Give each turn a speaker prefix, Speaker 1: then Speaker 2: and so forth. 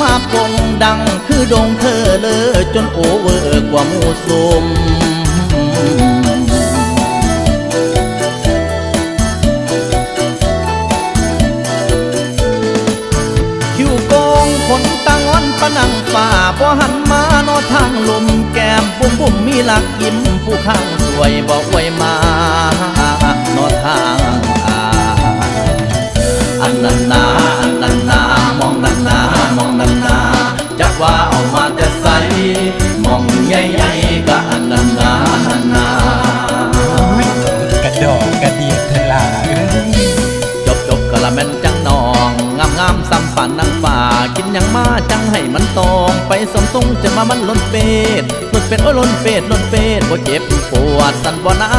Speaker 1: มาปงดังคือดงเธอเลอจนโอเวอร์กว่าหมู่ซุมคิวโกงคนตั้งอ้อนปะนังฝ่าบ่หันมานอทางลมแก้มบุ้มบุ้มมีหลักยิ้มผู้ข้างสวยบอกไว้มานอทางอันนั้นนาอันนั้นนามองนั้นนามองนั้นนาจักว่าเอามาจะใส่มองใหญ่ๆก็อันนั้นนาอันนากระดอกกระเดียดทลาจบกะละแม่นจังนองงามซ้ำฝันนังป่ากินยังมาจังให้มันตองไปสมทรงจะมามันล้นเป็ดโอ้ล้นเป็ดบ่เจ็บปวดสั่นบ่นา